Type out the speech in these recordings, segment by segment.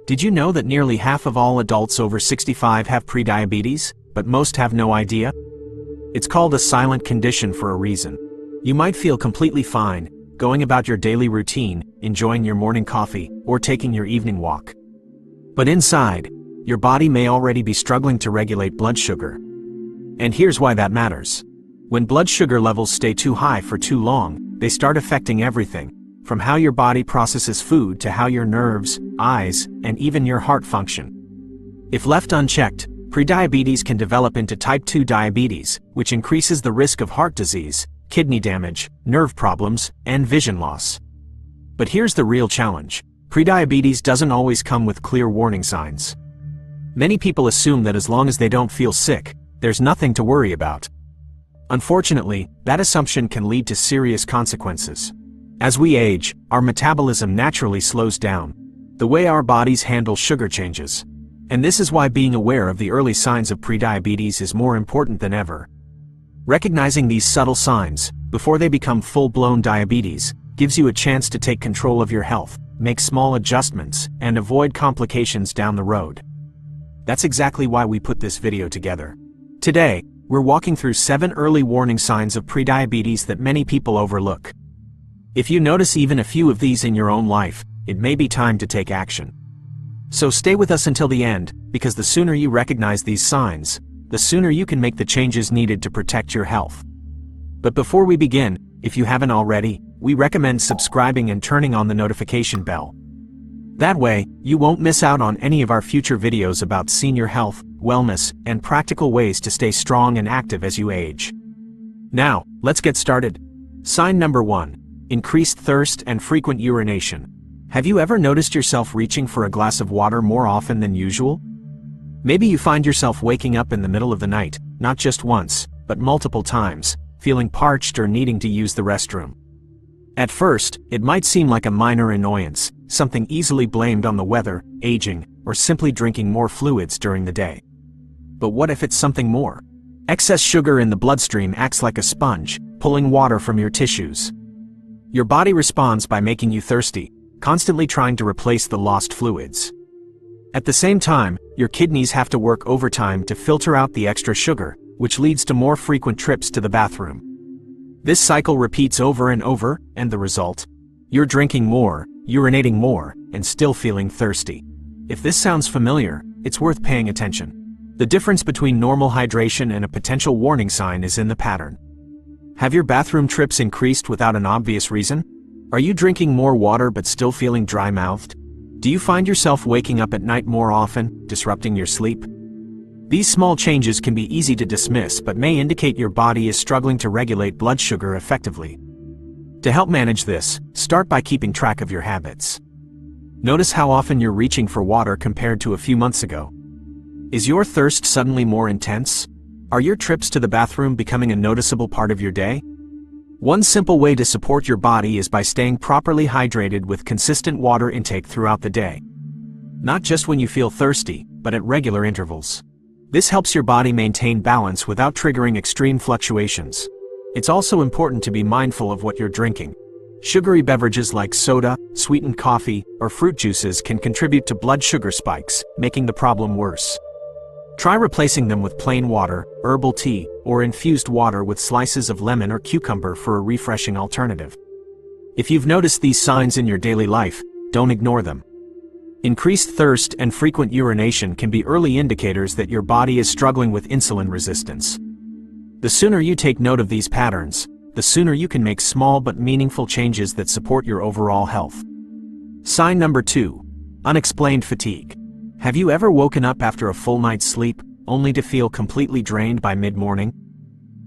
Did you know that nearly half of all adults over 65 have prediabetes, but most have no idea? It's called a silent condition for a reason. You might feel completely fine, going about your daily routine, enjoying your morning coffee, or taking your evening walk. But inside, your body may already be struggling to regulate blood sugar. And here's why that matters. When blood sugar levels stay too high for too long, they start affecting everything, from how your body processes food to how your nerves, eyes, and even your heart function. If left unchecked, prediabetes can develop into type 2 diabetes, which increases the risk of heart disease, kidney damage, nerve problems, and vision loss. But here's the real challenge. Prediabetes doesn't always come with clear warning signs. Many people assume that as long as they don't feel sick, there's nothing to worry about. Unfortunately, that assumption can lead to serious consequences. As we age, our metabolism naturally slows down. The way our bodies handle sugar changes. And this is why being aware of the early signs of prediabetes is more important than ever. Recognizing these subtle signs, before they become full-blown diabetes, gives you a chance to take control of your health, make small adjustments, and avoid complications down the road. That's exactly why we put this video together. Today, we're walking through 7 early warning signs of prediabetes that many people overlook. If you notice even a few of these in your own life, it may be time to take action. So stay with us until the end, because the sooner you recognize these signs, the sooner you can make the changes needed to protect your health. But before we begin, if you haven't already, we recommend subscribing and turning on the notification bell. That way, you won't miss out on any of our future videos about senior health, wellness, and practical ways to stay strong and active as you age. Now, let's get started. Sign number 1. Increased thirst and frequent urination. Have you ever noticed yourself reaching for a glass of water more often than usual? Maybe you find yourself waking up in the middle of the night, not just once, but multiple times, feeling parched or needing to use the restroom. At first, it might seem like a minor annoyance, something easily blamed on the weather, aging, or simply drinking more fluids during the day. But what if it's something more? Excess sugar in the bloodstream acts like a sponge, pulling water from your tissues. Your body responds by making you thirsty, constantly trying to replace the lost fluids. At the same time, your kidneys have to work overtime to filter out the extra sugar, which leads to more frequent trips to the bathroom. This cycle repeats over and over, and the result? You're drinking more, urinating more, and still feeling thirsty. If this sounds familiar, it's worth paying attention. The difference between normal hydration and a potential warning sign is in the pattern. Have your bathroom trips increased without an obvious reason? Are you drinking more water but still feeling dry-mouthed? Do you find yourself waking up at night more often, disrupting your sleep? These small changes can be easy to dismiss but may indicate your body is struggling to regulate blood sugar effectively. To help manage this, start by keeping track of your habits. Notice how often you're reaching for water compared to a few months ago. Is your thirst suddenly more intense? Are your trips to the bathroom becoming a noticeable part of your day? One simple way to support your body is by staying properly hydrated with consistent water intake throughout the day. Not just when you feel thirsty, but at regular intervals. This helps your body maintain balance without triggering extreme fluctuations. It's also important to be mindful of what you're drinking. Sugary beverages like soda, sweetened coffee, or fruit juices can contribute to blood sugar spikes, making the problem worse. Try replacing them with plain water, herbal tea, or infused water with slices of lemon or cucumber for a refreshing alternative. If you've noticed these signs in your daily life, don't ignore them. Increased thirst and frequent urination can be early indicators that your body is struggling with insulin resistance. The sooner you take note of these patterns, the sooner you can make small but meaningful changes that support your overall health. Sign number 2. Unexplained fatigue. Have you ever woken up after a full night's sleep, only to feel completely drained by mid-morning?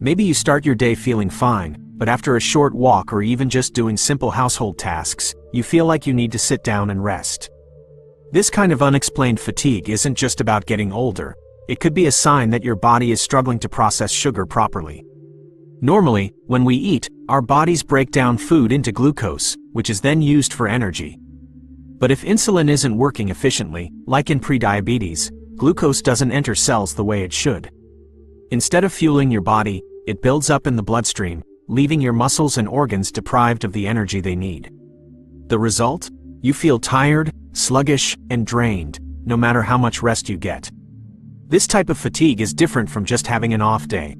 Maybe you start your day feeling fine, but after a short walk or even just doing simple household tasks, you feel like you need to sit down and rest. This kind of unexplained fatigue isn't just about getting older. It could be a sign that your body is struggling to process sugar properly. Normally, when we eat, our bodies break down food into glucose, which is then used for energy. But if insulin isn't working efficiently, like in prediabetes, glucose doesn't enter cells the way it should. Instead of fueling your body, it builds up in the bloodstream, leaving your muscles and organs deprived of the energy they need. The result? You feel tired, sluggish, and drained, no matter how much rest you get. This type of fatigue is different from just having an off day.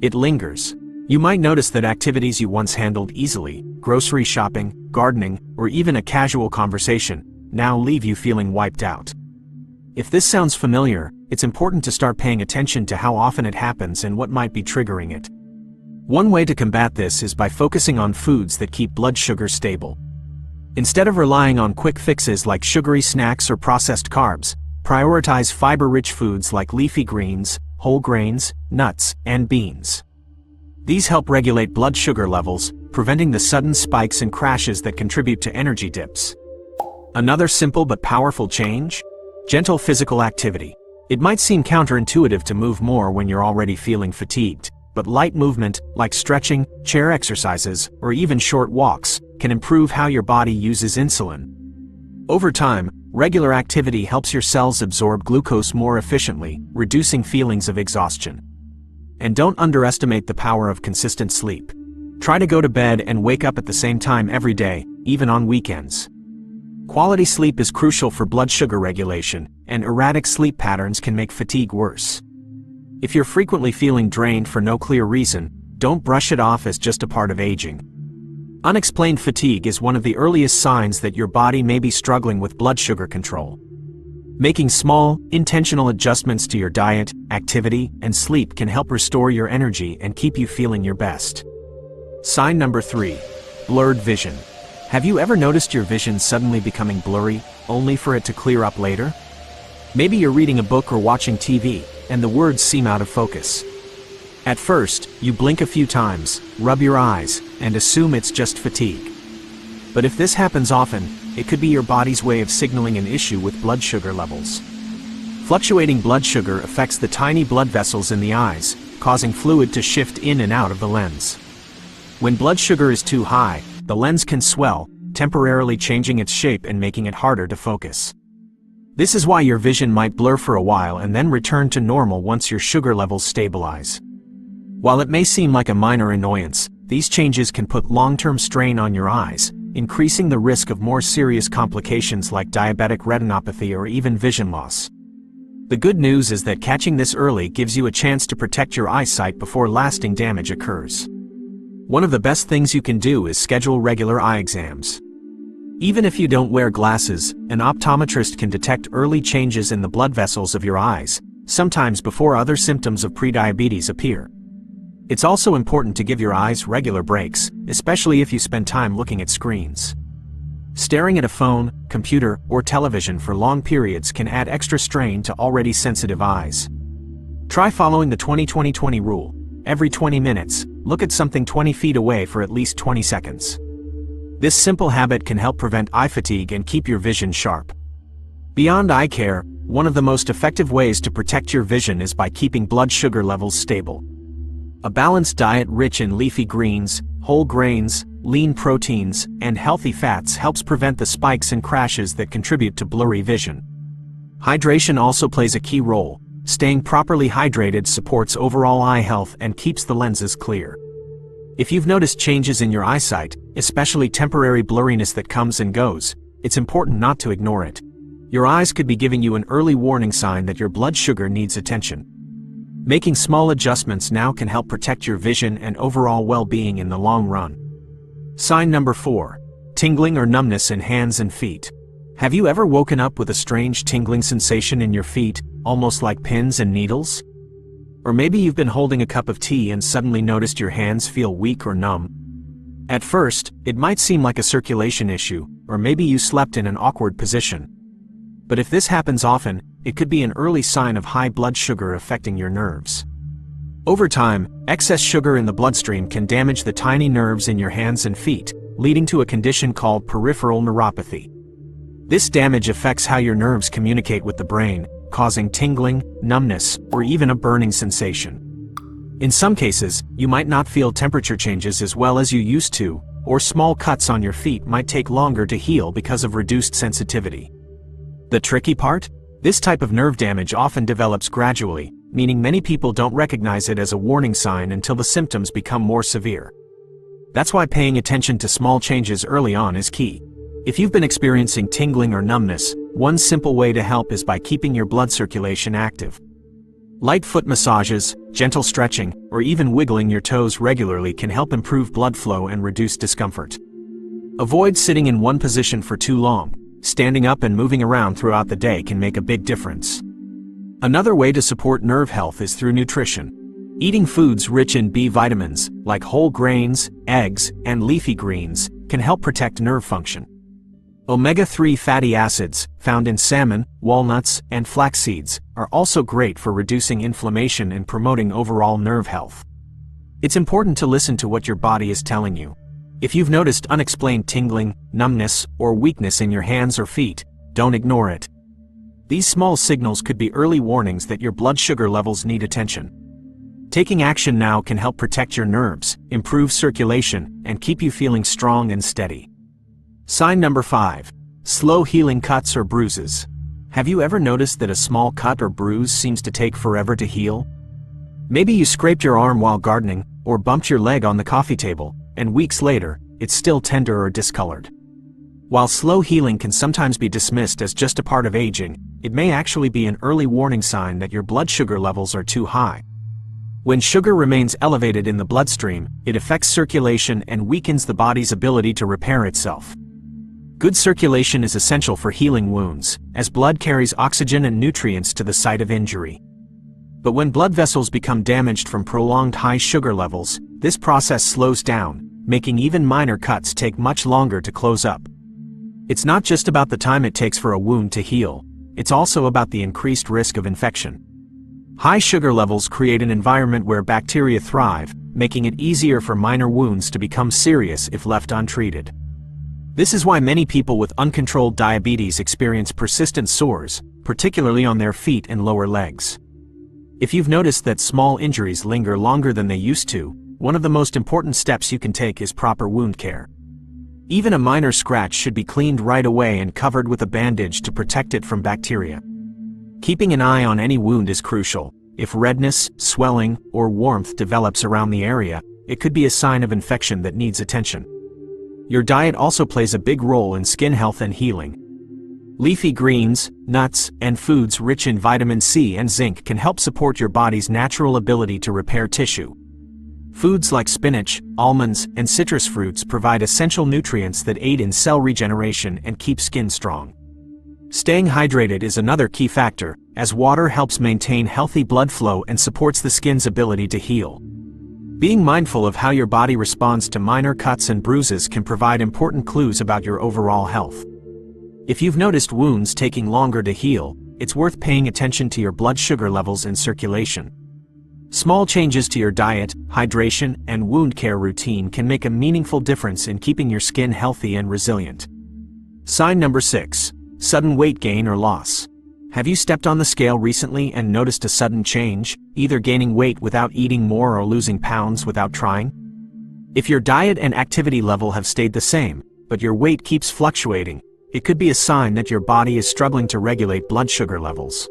It lingers. You might notice that activities you once handled easily, grocery shopping, gardening, or even a casual conversation, now leave you feeling wiped out. If this sounds familiar, it's important to start paying attention to how often it happens and what might be triggering it. One way to combat this is by focusing on foods that keep blood sugar stable. Instead of relying on quick fixes like sugary snacks or processed carbs, prioritize fiber-rich foods like leafy greens, whole grains, nuts, and beans. These help regulate blood sugar levels, preventing the sudden spikes and crashes that contribute to energy dips. Another simple but powerful change? Gentle physical activity. It might seem counterintuitive to move more when you're already feeling fatigued, but light movement, like stretching, chair exercises, or even short walks, can improve how your body uses insulin. Over time, regular activity helps your cells absorb glucose more efficiently, reducing feelings of exhaustion. And don't underestimate the power of consistent sleep. Try to go to bed and wake up at the same time every day, even on weekends. Quality sleep is crucial for blood sugar regulation, and erratic sleep patterns can make fatigue worse. If you're frequently feeling drained for no clear reason, don't brush it off as just a part of aging. Unexplained fatigue is one of the earliest signs that your body may be struggling with blood sugar control. Making small, intentional adjustments to your diet, activity, and sleep can help restore your energy and keep you feeling your best. Sign number 3. Blurred vision. Have you ever noticed your vision suddenly becoming blurry, only for it to clear up later? Maybe you're reading a book or watching TV, and the words seem out of focus. At first, you blink a few times, rub your eyes, and assume it's just fatigue. But if this happens often, it could be your body's way of signaling an issue with blood sugar levels. Fluctuating blood sugar affects the tiny blood vessels in the eyes, causing fluid to shift in and out of the lens. When blood sugar is too high, the lens can swell, temporarily changing its shape and making it harder to focus. This is why your vision might blur for a while and then return to normal once your sugar levels stabilize. While it may seem like a minor annoyance, these changes can put long-term strain on your eyes, increasing the risk of more serious complications like diabetic retinopathy or even vision loss. The good news is that catching this early gives you a chance to protect your eyesight before lasting damage occurs. One of the best things you can do is schedule regular eye exams. Even if you don't wear glasses, an optometrist can detect early changes in the blood vessels of your eyes, sometimes before other symptoms of prediabetes appear. It's also important to give your eyes regular breaks, especially if you spend time looking at screens. Staring at a phone, computer, or television for long periods can add extra strain to already sensitive eyes. Try following the 20-20-20 rule. Every 20 minutes, look at something 20 feet away for at least 20 seconds. This simple habit can help prevent eye fatigue and keep your vision sharp. Beyond eye care, one of the most effective ways to protect your vision is by keeping blood sugar levels stable. A balanced diet rich in leafy greens, whole grains, lean proteins, and healthy fats helps prevent the spikes and crashes that contribute to blurry vision. Hydration also plays a key role. Staying properly hydrated supports overall eye health and keeps the lenses clear. If you've noticed changes in your eyesight, especially temporary blurriness that comes and goes, it's important not to ignore it. Your eyes could be giving you an early warning sign that your blood sugar needs attention. Making small adjustments now can help protect your vision and overall well-being in the long run. Sign number 4. Tingling or numbness in hands and feet. Have you ever woken up with a strange tingling sensation in your feet, almost like pins and needles? Or maybe you've been holding a cup of tea and suddenly noticed your hands feel weak or numb. At first, it might seem like a circulation issue, or maybe you slept in an awkward position. But if this happens often, it could be an early sign of high blood sugar affecting your nerves. Over time, excess sugar in the bloodstream can damage the tiny nerves in your hands and feet, leading to a condition called peripheral neuropathy. This damage affects how your nerves communicate with the brain, causing tingling, numbness, or even a burning sensation. In some cases, you might not feel temperature changes as well as you used to, or small cuts on your feet might take longer to heal because of reduced sensitivity. The tricky part? This type of nerve damage often develops gradually, meaning many people don't recognize it as a warning sign until the symptoms become more severe. That's why paying attention to small changes early on is key. If you've been experiencing tingling or numbness, one simple way to help is by keeping your blood circulation active. Light foot massages, gentle stretching, or even wiggling your toes regularly can help improve blood flow and reduce discomfort. Avoid sitting in one position for too long. Standing up and moving around throughout the day can make a big difference. Another way to support nerve health is through nutrition. Eating foods rich in B vitamins, like whole grains, eggs, and leafy greens, can help protect nerve function. Omega-3 fatty acids, found in salmon, walnuts, and flax seeds, are also great for reducing inflammation and promoting overall nerve health. It's important to listen to what your body is telling you. If you've noticed unexplained tingling, numbness, or weakness in your hands or feet, don't ignore it. These small signals could be early warnings that your blood sugar levels need attention. Taking action now can help protect your nerves, improve circulation, and keep you feeling strong and steady. Sign number 5. Slow healing cuts or bruises. Have you ever noticed that a small cut or bruise seems to take forever to heal? Maybe you scraped your arm while gardening, or bumped your leg on the coffee table, and weeks later, it's still tender or discolored. While slow healing can sometimes be dismissed as just a part of aging, it may actually be an early warning sign that your blood sugar levels are too high. When sugar remains elevated in the bloodstream, it affects circulation and weakens the body's ability to repair itself. Good circulation is essential for healing wounds, as blood carries oxygen and nutrients to the site of injury. But when blood vessels become damaged from prolonged high sugar levels, this process slows down, making even minor cuts take much longer to close up. It's not just about the time it takes for a wound to heal, it's also about the increased risk of infection. High sugar levels create an environment where bacteria thrive, making it easier for minor wounds to become serious if left untreated. This is why many people with uncontrolled diabetes experience persistent sores, particularly on their feet and lower legs. If you've noticed that small injuries linger longer than they used to, one of the most important steps you can take is proper wound care. Even a minor scratch should be cleaned right away and covered with a bandage to protect it from bacteria. Keeping an eye on any wound is crucial. If redness, swelling, or warmth develops around the area, it could be a sign of infection that needs attention. Your diet also plays a big role in skin health and healing. Leafy greens, nuts, and foods rich in vitamin C and zinc can help support your body's natural ability to repair tissue. Foods like spinach, almonds, and citrus fruits provide essential nutrients that aid in cell regeneration and keep skin strong. Staying hydrated is another key factor, as water helps maintain healthy blood flow and supports the skin's ability to heal. Being mindful of how your body responds to minor cuts and bruises can provide important clues about your overall health. If you've noticed wounds taking longer to heal, it's worth paying attention to your blood sugar levels and circulation. Small changes to your diet, hydration, and wound care routine can make a meaningful difference in keeping your skin healthy and resilient. Sign number 6. Sudden weight gain or loss. Have you stepped on the scale recently and noticed a sudden change, either gaining weight without eating more or losing pounds without trying? If your diet and activity level have stayed the same, but your weight keeps fluctuating, it could be a sign that your body is struggling to regulate blood sugar levels.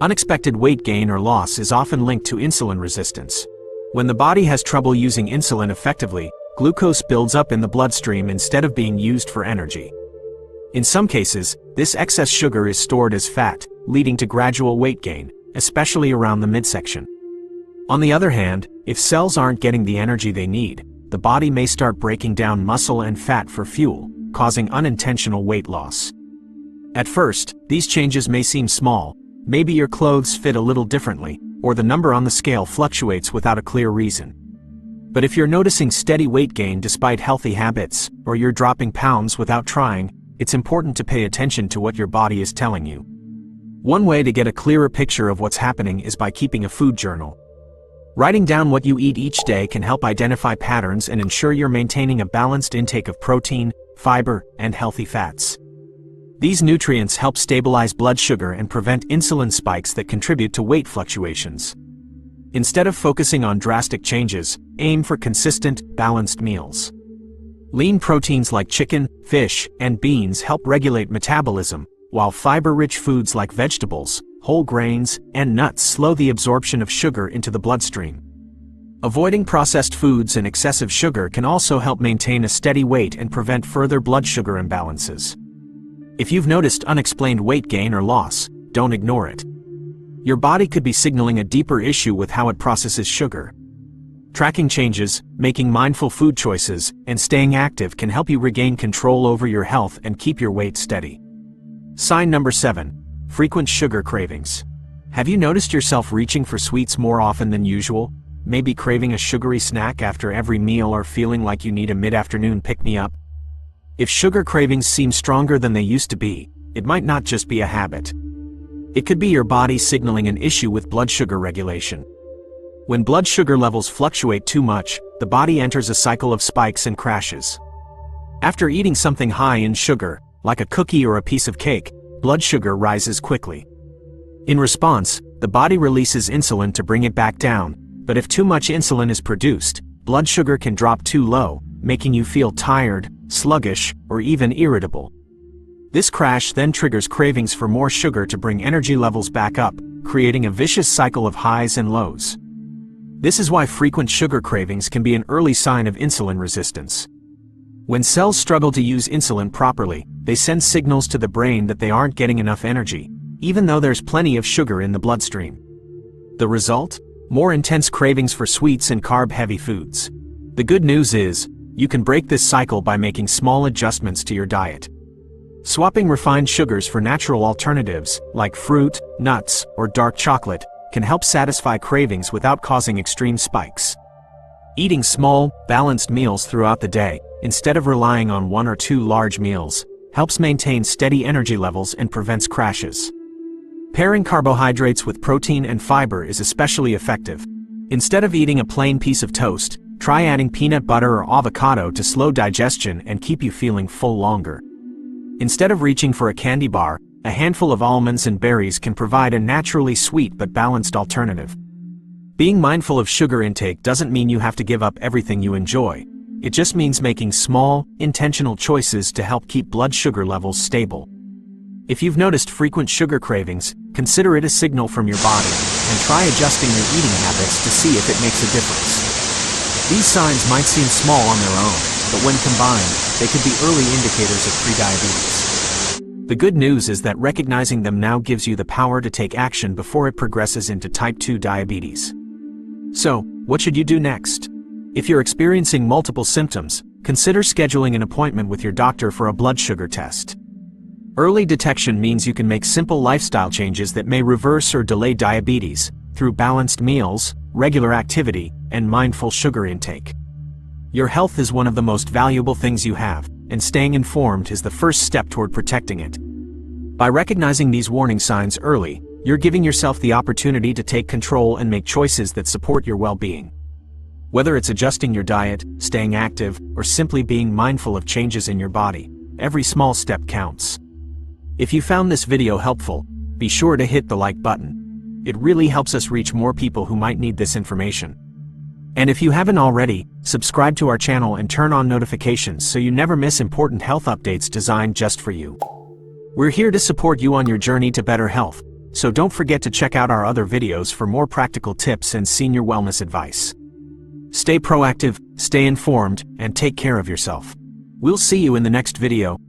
Unexpected weight gain or loss is often linked to insulin resistance. When the body has trouble using insulin effectively, glucose builds up in the bloodstream instead of being used for energy. In some cases, this excess sugar is stored as fat, leading to gradual weight gain, especially around the midsection. On the other hand, if cells aren't getting the energy they need, the body may start breaking down muscle and fat for fuel, causing unintentional weight loss. At first, these changes may seem small. Maybe your clothes fit a little differently, or the number on the scale fluctuates without a clear reason. But if you're noticing steady weight gain despite healthy habits, or you're dropping pounds without trying, it's important to pay attention to what your body is telling you. One way to get a clearer picture of what's happening is by keeping a food journal. Writing down what you eat each day can help identify patterns and ensure you're maintaining a balanced intake of protein, fiber, and healthy fats. These nutrients help stabilize blood sugar and prevent insulin spikes that contribute to weight fluctuations. Instead of focusing on drastic changes, aim for consistent, balanced meals. Lean proteins like chicken, fish, and beans help regulate metabolism, while fiber-rich foods like vegetables, whole grains, and nuts slow the absorption of sugar into the bloodstream. Avoiding processed foods and excessive sugar can also help maintain a steady weight and prevent further blood sugar imbalances. If you've noticed unexplained weight gain or loss, don't ignore it. Your body could be signaling a deeper issue with how it processes sugar. Tracking changes, making mindful food choices, and staying active can help you regain control over your health and keep your weight steady. Sign number 7. Frequent sugar cravings. Have you noticed yourself reaching for sweets more often than usual? Maybe craving a sugary snack after every meal or feeling like you need a mid-afternoon pick-me-up? If sugar cravings seem stronger than they used to be, it might not just be a habit. It could be your body signaling an issue with blood sugar regulation. When blood sugar levels fluctuate too much, the body enters a cycle of spikes and crashes. After eating something high in sugar, like a cookie or a piece of cake, blood sugar rises quickly. In response, the body releases insulin to bring it back down, but if too much insulin is produced, blood sugar can drop too low, making you feel tired, sluggish, or even irritable. This crash then triggers cravings for more sugar to bring energy levels back up, creating a vicious cycle of highs and lows. This is why frequent sugar cravings can be an early sign of insulin resistance. When cells struggle to use insulin properly, they send signals to the brain that they aren't getting enough energy, even though there's plenty of sugar in the bloodstream. The result? More intense cravings for sweets and carb-heavy foods. The good news is, you can break this cycle by making small adjustments to your diet. Swapping refined sugars for natural alternatives, like fruit, nuts, or dark chocolate, can help satisfy cravings without causing extreme spikes. Eating small, balanced meals throughout the day, instead of relying on 1 or 2 large meals, helps maintain steady energy levels and prevents crashes. Pairing carbohydrates with protein and fiber is especially effective. Instead of eating a plain piece of toast, try adding peanut butter or avocado to slow digestion and keep you feeling full longer. Instead of reaching for a candy bar, a handful of almonds and berries can provide a naturally sweet but balanced alternative. Being mindful of sugar intake doesn't mean you have to give up everything you enjoy. It just means making small, intentional choices to help keep blood sugar levels stable. If you've noticed frequent sugar cravings, consider it a signal from your body, and try adjusting your eating habits to see if it makes a difference. These signs might seem small on their own, but when combined, they could be early indicators of prediabetes. The good news is that recognizing them now gives you the power to take action before it progresses into type 2 diabetes. So, what should you do next? If you're experiencing multiple symptoms, consider scheduling an appointment with your doctor for a blood sugar test. Early detection means you can make simple lifestyle changes that may reverse or delay diabetes through balanced meals, regular activity, and mindful sugar intake. Your health is one of the most valuable things you have, and staying informed is the first step toward protecting it. By recognizing these warning signs early, you're giving yourself the opportunity to take control and make choices that support your well-being. Whether it's adjusting your diet, staying active, or simply being mindful of changes in your body, every small step counts. If you found this video helpful, be sure to hit the like button. It really helps us reach more people who might need this information. And if you haven't already, subscribe to our channel and turn on notifications so you never miss important health updates designed just for you. We're here to support you on your journey to better health, so don't forget to check out our other videos for more practical tips and senior wellness advice. Stay proactive, stay informed, and take care of yourself. We'll see you in the next video.